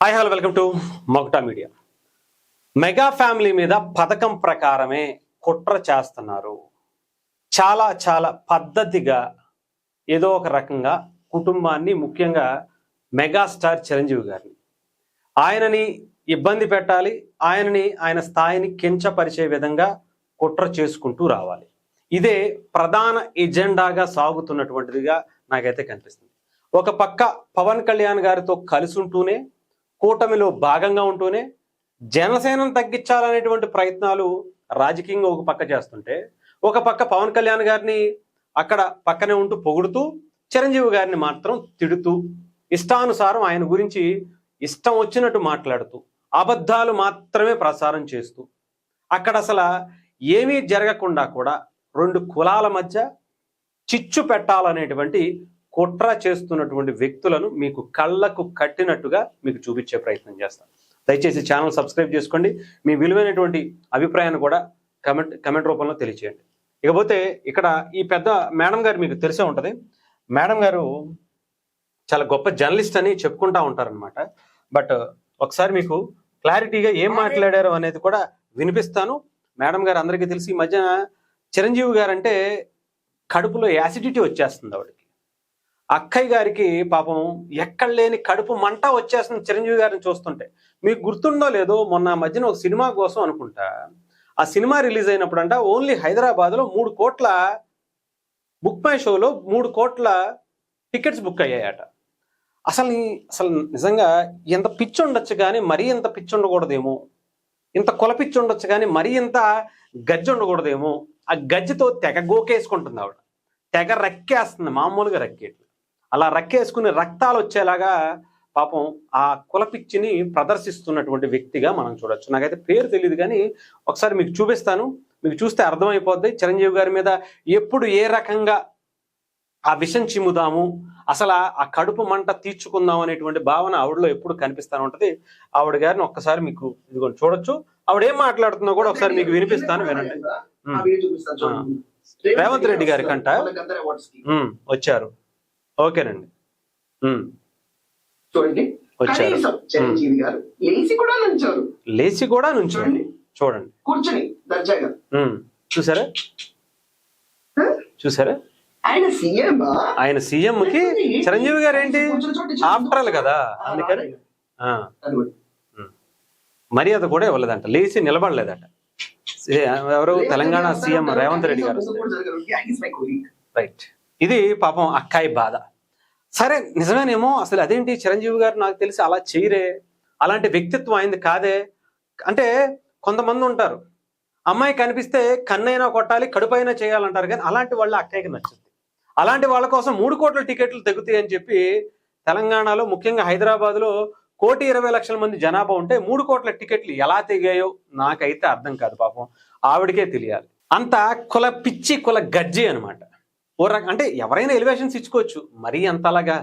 Hi hello welcome to మొగటా media. Mega family మీద పథకం ప్రకారమే కుట్ర చేస్తున్నారు. చాలా చాలా పద్ధతిగా ఏదో ఒక రకంగా కుటుంబాన్ని, ముఖ్యంగా మెగాస్టార్ చిరంజీవి గారిని, ఆయనని ఇబ్బంది పెట్టాలి, ఆయన స్థాయిని కించపరిచే విధంగా కుట్ర చేసుకుంటూ రావాలి. ఇదే ప్రధాన ఎజెండాగా సాగుతున్నటువంటిదిగా నాకైతే కనిపిస్తుంది. ఒక పక్క పవన్ కళ్యాణ్ గారితో కలిసి ఉంటూనే, కూటమిలో భాగంగా ఉంటూనే జనసేనను తగ్గించాలనేటువంటి ప్రయత్నాలు రాజకీయంగా ఒక పక్క చేస్తుంటే, ఒక పక్క పవన్ కళ్యాణ్ గారిని అక్కడ పక్కనే ఉంటూ పొగుడుతూ, చిరంజీవి గారిని మాత్రం తిడుతూ, ఇష్టానుసారం ఆయన గురించి ఇష్టం వచ్చినట్టు మాట్లాడుతూ, అబద్ధాలు మాత్రమే ప్రసారం చేస్తూ, అక్కడ అసలు ఏమీ జరగకుండా కూడా రెండు కులాల మధ్య చిచ్చు పెట్టాలనేటువంటి కుట్ర చేస్తున్నటువంటి వ్యక్తులను మీకు కళ్ళకు కట్టినట్టుగా మీకు చూపించే ప్రయత్నం చేస్తాను. దయచేసి ఛానల్ సబ్స్క్రైబ్ చేసుకోండి. మీ విలువైనటువంటి అభిప్రాయాన్ని కూడా కమెంట్ రూపంలో తెలియచేయండి. ఇకపోతే ఇక్కడ ఈ పెద్ద మేడం గారు మీకు తెలిసే ఉంటుంది. మేడం గారు చాలా గొప్ప జర్నలిస్ట్ అని చెప్పుకుంటా ఉంటారనమాట. బట్ ఒకసారి మీకు క్లారిటీగా ఏం మాట్లాడారు అనేది కూడా వినిపిస్తాను. మేడం గారు అందరికీ తెలిసి ఈ మధ్యన చిరంజీవి గారు అంటే కడుపులో యాసిడిటీ వచ్చేస్తుంది ఆవిడకి. అక్కయ్య గారికి పాపం ఎక్కడ లేని కడుపు మంట వచ్చేస్తుంది చిరంజీవి గారిని చూస్తుంటే. మీకు గుర్తుందో లేదో, మొన్న మధ్యన ఒక సినిమా కోసం అనుకుంటా, ఆ సినిమా రిలీజ్ అయినప్పుడు అంట ఓన్లీ హైదరాబాద్లో 3 కోట్ల బుక్ మై షోలో 3 కోట్ల టికెట్స్ బుక్ అయ్యాయట. అసలు నిజంగా ఎంత పిచ్చి ఉండొచ్చు కానీ మరీ ఇంత పిచ్చి ఉండకూడదేమో, ఇంత కుల పిచ్చి ఉండొచ్చు కానీ మరీ ఇంత గజ్జి ఉండకూడదేమో. ఆ గజ్జితో తెగ గోకేసుకుంటుంది ఆవిడ, తెగ రక్కేస్తుంది, మామూలుగా రక్కేట్లు. అలా రక్కేసుకుని రక్తాలు వచ్చేలాగా పాపం ఆ కులపిచ్చిని ప్రదర్శిస్తున్నటువంటి వ్యక్తిగా మనం చూడొచ్చు. నాకైతే పేరు తెలియదు కానీ ఒకసారి మీకు చూపిస్తాను. మీకు చూస్తే అర్థమైపోద్ది చిరంజీవి గారి మీద ఎప్పుడు ఏ రకంగా ఆ విషం చిమ్ముదాము, అసలు ఆ కడుపు మంట తీర్చుకుందాం అనేటువంటి భావన ఆవిడలో ఎప్పుడు కనిపిస్తాను ఉంటుంది. ఆవిడ గారిని ఒక్కసారి మీకు ఇదిగోండి చూడొచ్చు. ఆవిడ ఏం మాట్లాడుతుందో కూడా ఒకసారి మీకు వినిపిస్తాను, వినండి. రేవంత్ రెడ్డి గారి కంట వచ్చారు. ఓకేనండి, చూడండి వచ్చారు. చిరంజీవి గారు లేచి కూడా నుంచోండి, చూడండి కూర్చొని దర్జాగా. చూసారా చూసారా ఆయన సీఎం కి చిరంజీవి గారు ఏంటి ఆఫ్టర్ కదా, అందుకని మర్యాద కూడా ఇవ్వలేదంట, లేచి నిలబడలేదట. ఎవరు తెలంగాణ సీఎం రేవంత్ రెడ్డి గారు. రైట్, ఇది పాపం అక్కాయి బాధ. సరే నిజమేనేమో, అసలు అదేంటి చిరంజీవి గారు నాకు తెలిసి అలా చేయరే, అలాంటి వ్యక్తిత్వం అయింది కాదే. అంటే కొంతమంది ఉంటారు, అమ్మాయి కనిపిస్తే కన్నైనా కొట్టాలి, కడుపైనా చేయాలంటారు, కానీ అలాంటి వాళ్ళ అక్కయ్యకి నచ్చుద్ది. అలాంటి వాళ్ళ కోసం 3 కోట్ల టికెట్లు తెగుతాయి అని చెప్పి తెలంగాణలో, ముఖ్యంగా హైదరాబాద్లో 1,20,00,000 మంది జనాభా ఉంటే 3 కోట్ల టికెట్లు ఎలా తెగాయో నాకైతే అర్థం కాదు. పాపం ఆవిడకే తెలియాలి. అంత కుల పిచ్చి, కుల గజ్జి అనమాట. అంటే ఎవరైనా ఎలివేషన్స్ ఇచ్చుకోవచ్చు, మరీ అంతలాగా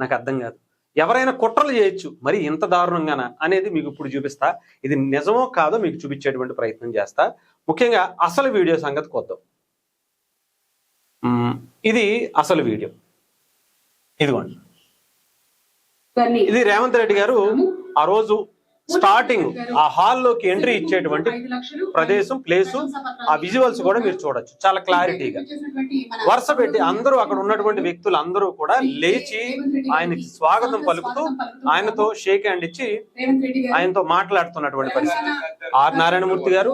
నాకు అర్థం కాదు. ఎవరైనా కుట్రలు చేయొచ్చు, మరి ఇంత దారుణంగానా అనేది మీకు ఇప్పుడు చూపిస్తా. ఇది నిజమో కాదో మీకు చూపించేటువంటి ప్రయత్నం చేస్తా. ముఖ్యంగా అసలు వీడియో సంగతి కొద్దాం. ఇది అసలు వీడియో, ఇదిగోండి. ఇది రేవంత్ రెడ్డి గారు ఆ రోజు స్టార్టింగ్ ఆ హాల్లోకి ఎంట్రీ ఇచ్చేటువంటి ప్రదేశం, ప్లేసు, ఆ విజువల్స్ కూడా మీరు చూడొచ్చు చాలా క్లారిటీగా. వరుస పెట్టి అందరూ అక్కడ ఉన్నటువంటి వ్యక్తులు అందరూ కూడా లేచి ఆయనకి స్వాగతం పలుకుతూ, ఆయనతో షేక్ హ్యాండ్ ఇచ్చి ఆయనతో మాట్లాడుతున్నటువంటి పరిస్థితి. ఆర్ నారాయణమూర్తి గారు,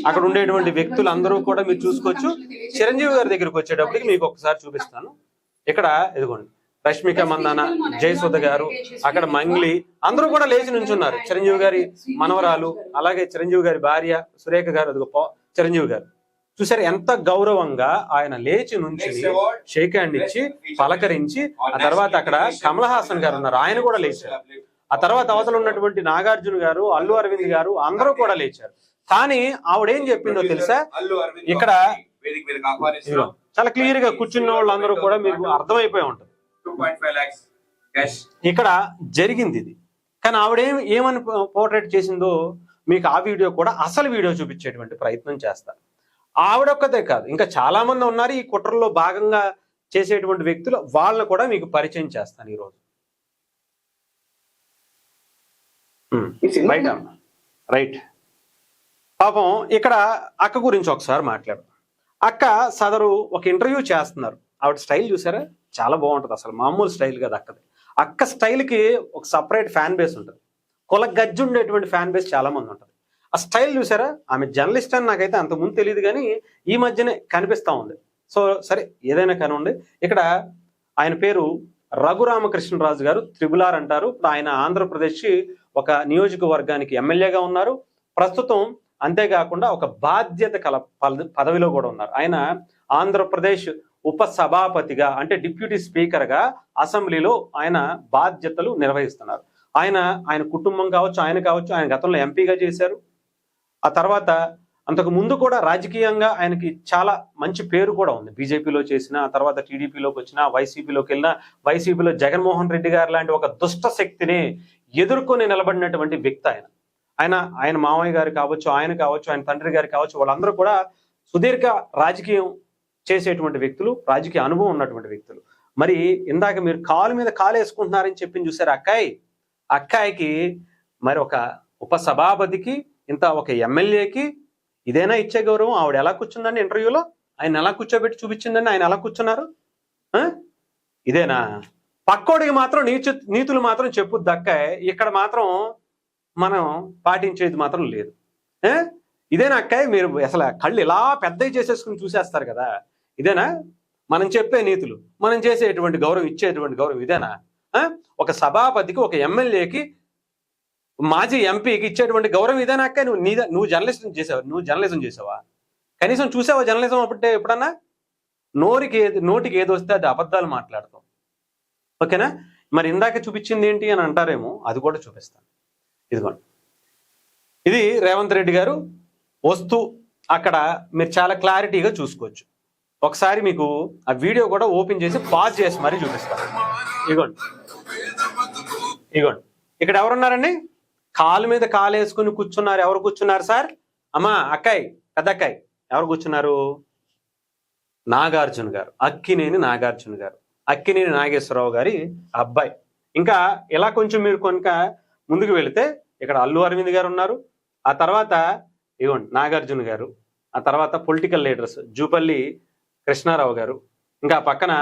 అక్కడ ఉండేటువంటి వ్యక్తులు అందరూ కూడా మీరు చూసుకోవచ్చు. చిరంజీవి గారి దగ్గరికి వచ్చేటప్పటికి మీకు ఒకసారి చూపిస్తాను. ఇక్కడ ఇదిగోండి, రష్మిక మందాన, జయసుధ గారు, అక్కడ మంగ్లీ, అందరూ కూడా లేచి నుంచున్నారు. చిరంజీవి గారి మనవరాలు, అలాగే చిరంజీవి గారి భార్య సురేఖ గారు, అదిగో చిరంజీవి గారు. చూసారు ఎంత గౌరవంగా ఆయన లేచి నుంచి షేక్ హ్యాండ్ ఇచ్చి పలకరించి, ఆ తర్వాత అక్కడ కమల్ హాసన్ గారు ఉన్నారు, ఆయన కూడా లేచారు. ఆ తర్వాత అవతల ఉన్నటువంటి నాగార్జున గారు, అల్లు అరవింద్ గారు, అందరూ కూడా లేచారు. కానీ ఆవిడేం చెప్పిందో తెలుసా, ఇక్కడ చాలా క్లియర్ గా కూర్చున్న వాళ్ళందరూ కూడా మీకు అర్థమైపోయి ఉంటుంది ఇక్కడ జరిగింది ఇది. కానీ ఏమని పోర్ట్రేట్ చేసిందో మీకు ఆ వీడియో కూడా, అసలు వీడియో చూపించేటువంటి ప్రయత్నం చేస్తా. ఆవిడొక్కతే కాదు, ఇంకా చాలా మంది ఉన్నారు ఈ కుట్రలో భాగంగా చేసేటువంటి వ్యక్తులు, వాళ్ళని కూడా మీకు పరిచయం చేస్తాను ఈరోజు. ఈ సినిమా రైట్ అన్న, రైట్. పాపం ఇక్కడ అక్క గురించి ఒకసారి మాట్లాడు. అక్క సదరు ఒక ఇంటర్వ్యూ చేస్తున్నారు. ఆవిడ స్టైల్ చూసారా, చాలా బాగుంటుంది. అసలు మామూలు స్టైల్ కదా అక్కది. అక్క స్టైల్కి ఒక సపరేట్ ఫ్యాన్ బేస్ ఉంటుంది. కుల గజ్జి ఉండేటువంటి ఫ్యాన్ బేస్ చాలా మంది ఉంటుంది. ఆ స్టైల్ చూసారా. ఆమె జర్నలిస్ట్ అని నాకైతే అంతకుముందు తెలియదు, కానీ ఈ మధ్యనే కనిపిస్తూ ఉంది. సో సరే, ఏదైనా కానివ్వండి. ఇక్కడ ఆయన పేరు రఘురామకృష్ణరాజు గారు, త్రిబులార్ అంటారు. ఇప్పుడు ఆయన ఆంధ్రప్రదేశ్ ఒక నియోజకవర్గానికి ఎమ్మెల్యేగా ఉన్నారు ప్రస్తుతం. అంతేకాకుండా ఒక బాధ్యత కల పదవిలో కూడా ఉన్నారు. ఆయన ఆంధ్రప్రదేశ్ ఉప సభాపతిగా, అంటే డిప్యూటీ స్పీకర్గా అసెంబ్లీలో ఆయన బాధ్యతలు నిర్వహిస్తున్నారు. ఆయన కుటుంబం కావచ్చు, ఆయన గతంలో ఎంపీగా చేశారు. ఆ తర్వాత అంతకు ముందు కూడా రాజకీయంగా ఆయనకి చాలా మంచి పేరు కూడా ఉంది. బీజేపీలో చేసిన, ఆ తర్వాత టీడీపీలోకి వచ్చిన, వైసీపీలోకి వెళ్ళిన, వైసీపీలో జగన్మోహన్ రెడ్డి గారు లాంటి ఒక దుష్ట శక్తిని ఎదుర్కొని నిలబడినటువంటి వ్యక్తి ఆయన మామయ్య గారు కావచ్చు, ఆయన తండ్రి గారు కావచ్చు, వాళ్ళందరూ కూడా సుదీర్ఘ రాజకీయం చేసేటువంటి వ్యక్తులు, రాజకీయ అనుభవం ఉన్నటువంటి వ్యక్తులు. మరి ఇందాక మీరు కాలు మీద కాలు వేసుకుంటున్నారని చెప్పి చూసారు అక్కాయికి మరి ఒక ఉప సభాపతికి, ఇంత ఒక ఎమ్మెల్యేకి ఇదేనా ఇచ్చే గౌరవం? ఆవిడ ఎలా కూర్చుందండి ఇంటర్వ్యూలో? ఆయన ఎలా కూర్చోబెట్టి చూపించిందండి? ఆయన ఎలా కూర్చున్నారు? ఇదేనా? పక్కోడికి మాత్రం నీతులు మాత్రం చెప్పుద్ది అక్కాయ్, ఇక్కడ మాత్రం మనం పాటించేది మాత్రం లేదు. ఇదేనా అక్కాయ్? మీరు అసలు కళ్ళు ఇలా పెద్దవి చేసేసుకుని చూసేస్తారు కదా, ఇదేనా మనం చెప్పే నీతులు? మనం చేసేటువంటి గౌరవం, ఇచ్చేటువంటి గౌరవం ఇదేనా? ఒక సభాపతికి, ఒక ఎమ్మెల్యేకి, మాజీ ఎంపీకి ఇచ్చేటువంటి గౌరవం ఇదేనా అక్క? నువ్వు జర్నలిజం చేసావా? కనీసం చూసావా జర్నలిజం అప్పుడే? ఎప్పుడన్నా నోటికి ఏది వస్తే అది అబద్ధాలు మాట్లాడతాం. ఓకేనా? మరి ఇందాక చూపించింది ఏంటి అని అంటారేమో, అది కూడా చూపిస్తాను. ఇదిగోండి, ఇది రేవంత్ రెడ్డి గారు వస్తూ అక్కడ మీరు చాలా క్లారిటీగా చూసుకోవచ్చు. ఒకసారి మీకు ఆ వీడియో కూడా ఓపెన్ చేసి పాజ్ చేసి మరీ చూపిస్తాను. ఇదిగోండి, ఇక్కడ ఎవరున్నారండి? కాలు మీద కాలు వేసుకుని కూర్చున్నారు. ఎవరు కూర్చున్నారు సార్? అమ్మా, అక్కాయ్, పెద్ద అక్కాయ్, ఎవరు కూర్చున్నారు? నాగార్జున గారు, అక్కినేని నాగార్జున గారు, అక్కినేని నాగేశ్వరరావు గారి అబ్బాయి. ఇంకా ఇలా కొంచెం మీరు కొనుక ముందుకు వెళితే ఇక్కడ అల్లు అరవింద్ గారు ఉన్నారు. ఆ తర్వాత ఇవ్వండి నాగార్జున గారు. ఆ తర్వాత పొలిటికల్ లీడర్స్ జూపల్లి కృష్ణారావు గారు, ఇంకా పక్కన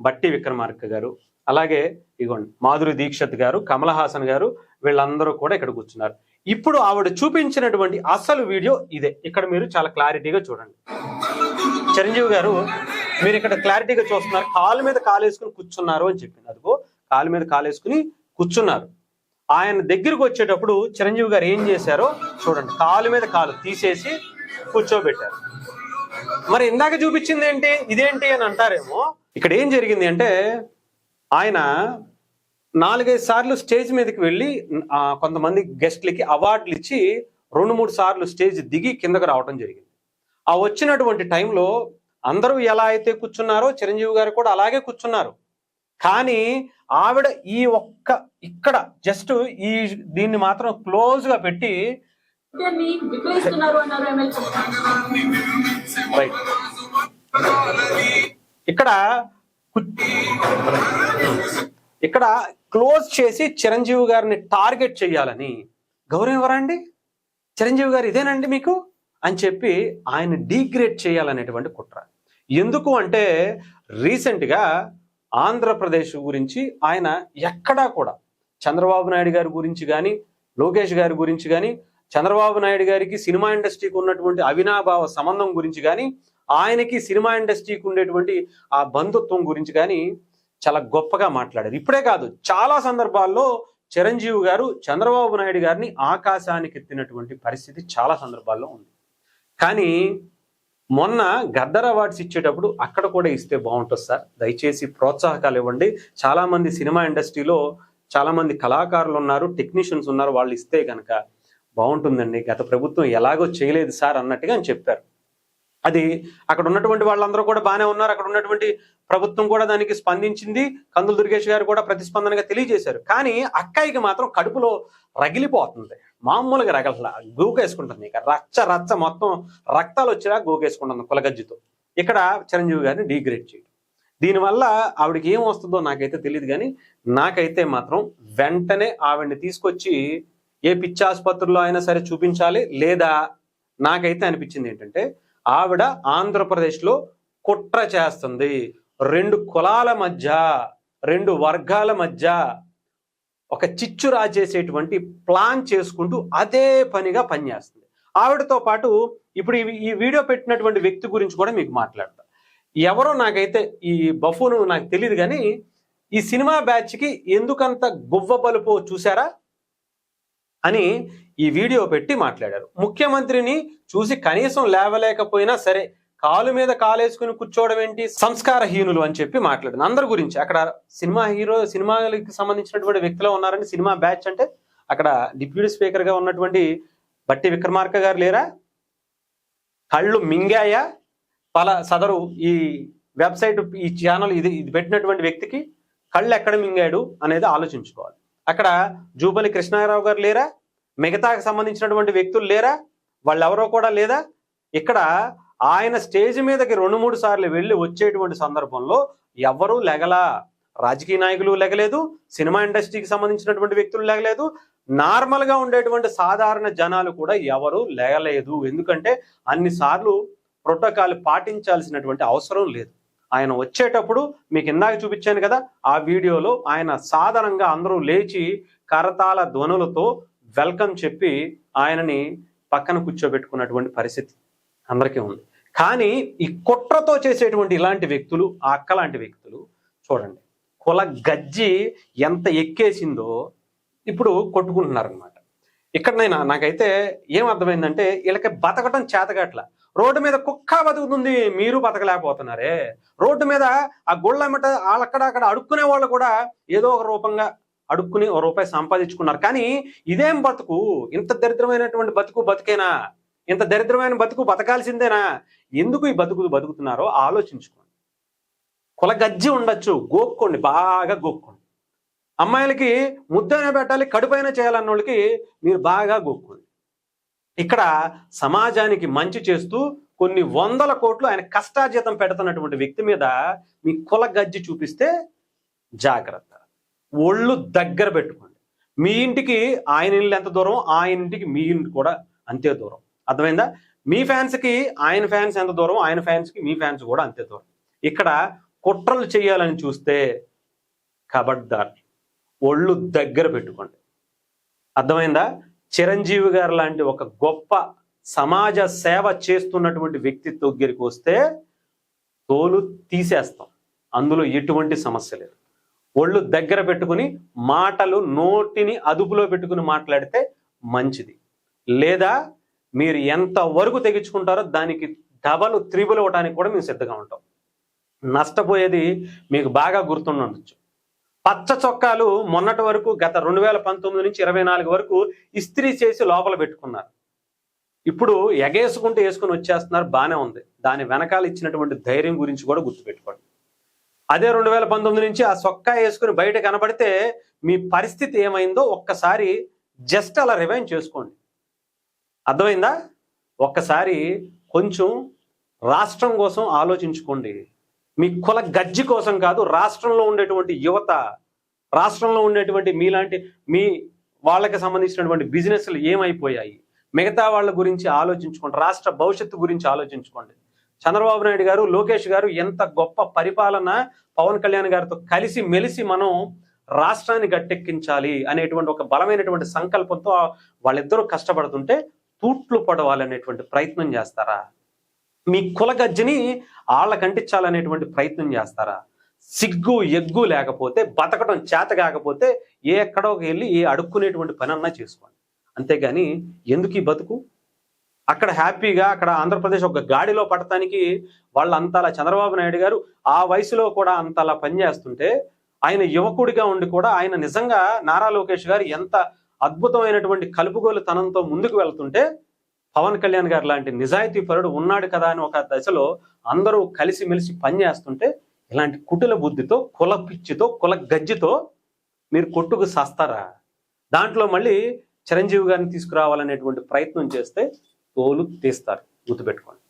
బట్టి విక్రమార్క గారు, అలాగే ఇగోండి మాధురి దీక్షిత్ గారు, కమల్ హాసన్ గారు, వీళ్ళందరూ కూడా ఇక్కడ కూర్చున్నారు. ఇప్పుడు ఆవిడ చూపించినటువంటి అసలు వీడియో ఇదే. ఇక్కడ మీరు చాలా క్లారిటీగా చూడండి. చిరంజీవి గారు మీరు ఇక్కడ క్లారిటీగా చూస్తున్నారు. కాలు మీద కాలు వేసుకుని కూర్చున్నారు అని చెప్పింది. అదిగో కాలు మీద కాలు వేసుకుని కూర్చున్నారు. ఆయన దగ్గరకు వచ్చేటప్పుడు చిరంజీవి గారు ఏం చేశారో చూడండి. కాలు మీద కాలు తీసేసి కూర్చోబెట్టారు. మరి ఇందాక చూపించింది ఏంటి, ఇదేంటి అని అంటారేమో. ఇక్కడ ఏం జరిగింది అంటే, ఆయన 4-5 సార్లు స్టేజ్ మీదకి వెళ్ళి కొంతమంది గెస్ట్లకి అవార్డులు ఇచ్చి 2-3 సార్లు స్టేజ్ దిగి కిందకు రావడం జరిగింది. ఆ వచ్చినటువంటి టైంలో అందరూ ఎలా అయితే కూర్చున్నారో చిరంజీవి గారు కూడా అలాగే కూర్చున్నారు. కానీ ఆవిడ ఈ ఒక్క ఇక్కడ జస్ట్ దీన్ని మాత్రం క్లోజ్ గా పెట్టి ఇక్కడ క్లోజ్ చేసి చిరంజీవి గారిని టార్గెట్ చేయాలని, గౌరవం ఎవరండి చిరంజీవి గారు ఇదేనండి మీకు అని చెప్పి ఆయన డీగ్రేడ్ చేయాలనేటువంటి కుట్ర. ఎందుకు అంటే రీసెంట్గా ఆంధ్రప్రదేశ్ గురించి ఆయన ఎక్కడా కూడా చంద్రబాబు నాయుడు గారి గురించి కానీ, లోకేష్ గారి గురించి కానీ, చంద్రబాబు నాయుడు గారికి సినిమా ఇండస్ట్రీకి ఉన్నటువంటి అవినాభావ సంబంధం గురించి కానీ, ఆయనకి సినిమా ఇండస్ట్రీకి ఉండేటువంటి ఆ బంధుత్వం గురించి కానీ చాలా గొప్పగా మాట్లాడారు. ఇప్పుడే కాదు, చాలా సందర్భాల్లో చిరంజీవి గారు చంద్రబాబు నాయుడు గారిని ఆకాశానికి ఎత్తినటువంటి పరిస్థితి చాలా సందర్భాల్లో ఉంది. కానీ మొన్న గద్దర్ అవార్డ్స్ ఇచ్చేటప్పుడు అక్కడ కూడా ఇస్తే బాగుంటుంది సార్, దయచేసి ప్రోత్సాహకాలు ఇవ్వండి. చాలా మంది సినిమా ఇండస్ట్రీలో చాలా మంది కళాకారులు ఉన్నారు, టెక్నీషియన్స్ ఉన్నారు, వాళ్ళు ఇస్తే కనుక బాగుంటుందండి. గత ప్రభుత్వం ఎలాగో చేయలేదు సార్ అన్నట్టుగా అని చెప్పారు. అది అక్కడ ఉన్నటువంటి వాళ్ళందరూ కూడా బాగానే ఉన్నారు. అక్కడ ఉన్నటువంటి ప్రభుత్వం కూడా దానికి స్పందించింది. కందులు దుర్గేష్ గారు కూడా ప్రతిస్పందనగా తెలియజేశారు. కానీ అక్కాయికి మాత్రం కడుపులో రగిలిపోతుంది, మామూలుగా రగలలా గూకేసుకుంటుంది. ఇక రచ్చ మొత్తం రక్తాలు వచ్చేలా గూకేసుకుంటుంది కులగజ్జితో. ఇక్కడ చిరంజీవి గారిని డీగ్రేడ్ చేయడం, దీనివల్ల ఆవిడకి ఏం వస్తుందో నాకైతే తెలియదు. కానీ నాకైతే మాత్రం వెంటనే ఆవిడ్ని తీసుకొచ్చి ఏ పిచ్చి ఆసుపత్రిలో అయినా సరే చూపించాలి, లేదా నాకైతే అనిపించింది ఏంటంటే ఆవిడ ఆంధ్రప్రదేశ్లో కుట్ర చేస్తుంది. 2 కులాల మధ్య, 2 వర్గాల మధ్య ఒక చిచ్చు రాజేసేటువంటి ప్లాన్ చేసుకుంటూ అదే పనిగా పనిచేస్తుంది. ఆవిడతో పాటు ఇప్పుడు ఈ వీడియో పెట్టినటువంటి వ్యక్తి గురించి కూడా మీకు మాట్లాడతా. ఎవరో నాకైతే ఈ బఫూను నాకు తెలియదు, కానీ ఈ సినిమా బ్యాచ్కి ఎందుకంత గువ్వ బలుపో చూసారా అని ఈ వీడియో పెట్టి మాట్లాడారు. ముఖ్యమంత్రిని చూసి కనీసం లేవలేకపోయినా సరే కాలు మీద కాలేసుకుని కూర్చోవడం ఏంటి, సంస్కారహీనులు అని చెప్పి మాట్లాడింది. అందరి గురించి అక్కడ సినిమాకి సంబంధించినటువంటి వ్యక్తులు ఉన్నారని సినిమా బ్యాచ్ అంటే అక్కడ డిప్యూటీ స్పీకర్ గా ఉన్నటువంటి బట్టి విక్రమార్క గారు లేరా? కళ్ళు మింగాయా సదరు ఈ వెబ్సైట్ ఈ ఛానల్ ఇది పెట్టినటువంటి వ్యక్తికి కళ్ళు ఎక్కడ మింగాడు అనేది ఆలోచించుకోవాలి. అక్కడ జూపల్లి కృష్ణారావు గారు లేరా? మిగతాకి సంబంధించినటువంటి వ్యక్తులు లేరా? వాళ్ళెవరో కూడా లేదా? ఇక్కడ ఆయన స్టేజ్ మీదకి 2-3 సార్లు వెళ్ళి వచ్చేటువంటి సందర్భంలో ఎవరూ లెగలా. రాజకీయ నాయకులు లెగలేదు, సినిమా ఇండస్ట్రీకి సంబంధించినటువంటి వ్యక్తులు లెగలేదు, నార్మల్ గా ఉండేటువంటి సాధారణ జనాలు కూడా ఎవరు లెగలేదు. ఎందుకంటే అన్నిసార్లు ప్రోటోకాల్ పాటించాల్సినటువంటి అవసరం లేదు. ఆయన వచ్చేటప్పుడు మీకు ఇందాక చూపించాను కదా ఆ వీడియోలో, ఆయన సాధారణంగా అందరూ లేచి కరతాళ ధ్వనులతో వెల్కమ్ చెప్పి ఆయనని పక్కన కూర్చోబెట్టుకున్నటువంటి పరిస్థితి అందరికీ ఉంది. కానీ ఈ కుట్రతో చేసేటువంటి ఇలాంటి వ్యక్తులు, ఆ అక్క లాంటి వ్యక్తులు చూడండి, కుల గజ్జి ఎంత ఎక్కేసిందో ఇప్పుడు కొట్టుకుంటున్నారనమాట. ఇక్కడ నాకైతే ఏం అర్థమైందంటే వీళ్ళకి బతకటం చేతగట్ల. రోడ్డు మీద కుక్క బతుకుతుంది, మీరు బతకలేకపోతున్నారే. రోడ్డు మీద ఆ గుళ్ళమట అక్కడ అడుక్కునే వాళ్ళు కూడా ఏదో ఒక రూపంగా అడుక్కుని ₹1 సంపాదించుకున్నారు. కానీ ఇదేం బతుకు, ఇంత దరిద్రమైనటువంటి బతుకేనా? ఇంత దరిద్రమైన బతుకు బతకాల్సిందేనా? ఎందుకు ఈ బతుకుతున్నారో ఆలోచించుకోండి. కుల గజ్జి ఉండొచ్చు, గోక్కోండి, బాగా గోక్కోండి. అమ్మాయిలకి ముద్దైనా పెట్టాలి, కడుపైనా చేయాలన్న వాళ్ళకి మీరు బాగా గోక్కోండి. ఇక్కడ సమాజానికి మంచి చేస్తూ కొన్ని 100 కోట్లు ఆయన కష్టార్జితం పెడుతున్నటువంటి వ్యక్తి మీద మీ కుల గజ్జి చూపిస్తే జాగ్రత్త, ఒళ్ళు దగ్గర పెట్టుకోండి. మీ ఇంటికి ఆయన ఇల్లు ఎంత దూరం, ఆయన ఇంటికి మీ ఇంటి కూడా అంతే దూరం. అర్థమైందా? మీ ఫ్యాన్స్కి ఆయన ఫ్యాన్స్ ఎంత దూరం, ఆయన ఫ్యాన్స్కి మీ ఫ్యాన్స్ కూడా అంతే దూరం. ఇక్కడ కుట్రలు చేయాలని చూస్తే ఖబర్దార్, ఒళ్ళు దగ్గర పెట్టుకోండి. అర్థమైందా? చిరంజీవి గారు లాంటి ఒక గొప్ప సమాజ సేవ చేస్తున్నటువంటి వ్యక్తి దగ్గరికి వస్తే తోలు తీసేస్తాం, అందులో ఎటువంటి సమస్య లేదు. ఒళ్ళు దగ్గర పెట్టుకుని మాటలు నోటిని అదుపులో పెట్టుకుని మాట్లాడితే మంచిది. లేదా మీరు ఎంత వరకు తెగించుకుంటారో దానికి డబల్ త్రిబుల్ ఇవ్వడానికి కూడా మేము సిద్ధంగా ఉంటాం. నష్టపోయేది మీకు బాగా గుర్తుండొచ్చు. పచ్చ చొక్కాలు మొన్నటి వరకు గత 2019 నుంచి 24 వరకు ఇస్త్రీ చేసి లోపల పెట్టుకున్నారు. ఇప్పుడు ఎగేసుకుంటూ వేసుకుని వచ్చేస్తున్నారు, బాగానే ఉంది. దాని వెనకాల ఇచ్చినటువంటి ధైర్యం గురించి కూడా గుర్తుపెట్టుకోండి. అదే 2019 నుంచి ఆ చొక్కా వేసుకుని బయట కనబడితే మీ పరిస్థితి ఏమైందో ఒక్కసారి జస్ట్ అలా రివైండ్ చేసుకోండి. అర్థమైందా? ఒక్కసారి కొంచెం రాష్ట్రం కోసం ఆలోచించుకోండి. మీ కుల గజ్జి కోసం కాదు, రాష్ట్రంలో ఉండేటువంటి యువత, రాష్ట్రంలో ఉండేటువంటి మీలాంటి మీ వాళ్ళకి సంబంధించినటువంటి బిజినెస్లు ఏమైపోయాయి, మిగతా వాళ్ళ గురించి ఆలోచించుకోండి. రాష్ట్ర భవిష్యత్తు గురించి ఆలోచించుకోండి. చంద్రబాబు నాయుడు గారు, లోకేష్ గారు ఎంత గొప్ప పరిపాలన, పవన్ కళ్యాణ్ గారితో కలిసి మెలిసి మనం రాష్ట్రాన్ని గట్టెక్కించాలి అనేటువంటి ఒక బలమైనటువంటి సంకల్పంతో వాళ్ళిద్దరూ కష్టపడుతుంటే తూట్లు పడవాలనేటువంటి ప్రయత్నం చేస్తారా? మీ కుల గజ్జిని వాళ్ళకంటించాలనేటువంటి ప్రయత్నం చేస్తారా? సిగ్గు ఎగ్గు లేకపోతే, బతకడం చేత కాకపోతే ఎక్కడోకి వెళ్ళి అడుక్కునేటువంటి పని అన్నా చేసుకోండి. అంతేగాని ఎందుకు ఈ బతుకు? అక్కడ హ్యాపీగా అక్కడ ఆంధ్రప్రదేశ్ ఒక గాడిలో పడటానికి వాళ్ళంతలా చంద్రబాబు నాయుడు గారు ఆ వయసులో కూడా అంతలా పనిచేస్తుంటే, ఆయన యువకుడిగా ఉండి కూడా ఆయన నిజంగా నారా లోకేష్ గారు ఎంత అద్భుతమైనటువంటి కలుపుగోలు తనంతో ముందుకు వెళ్తుంటే, పవన్ కళ్యాణ్ గారు లాంటి నిజాయితీ పరుడు ఉన్నాడు కదా అని ఒక దశలో అందరూ కలిసిమెలిసి పనిచేస్తుంటే, ఇలాంటి కుటిల బుద్ధితో, కుల పిచ్చితో, కుల గజ్జితో మీరు కొట్టుకు సస్తారా? దాంట్లో మళ్ళీ చిరంజీవి గారిని తీసుకురావాలనేటువంటి ప్రయత్నం చేస్తే తోలు తీస్తారు, గుర్తుపెట్టుకోండి.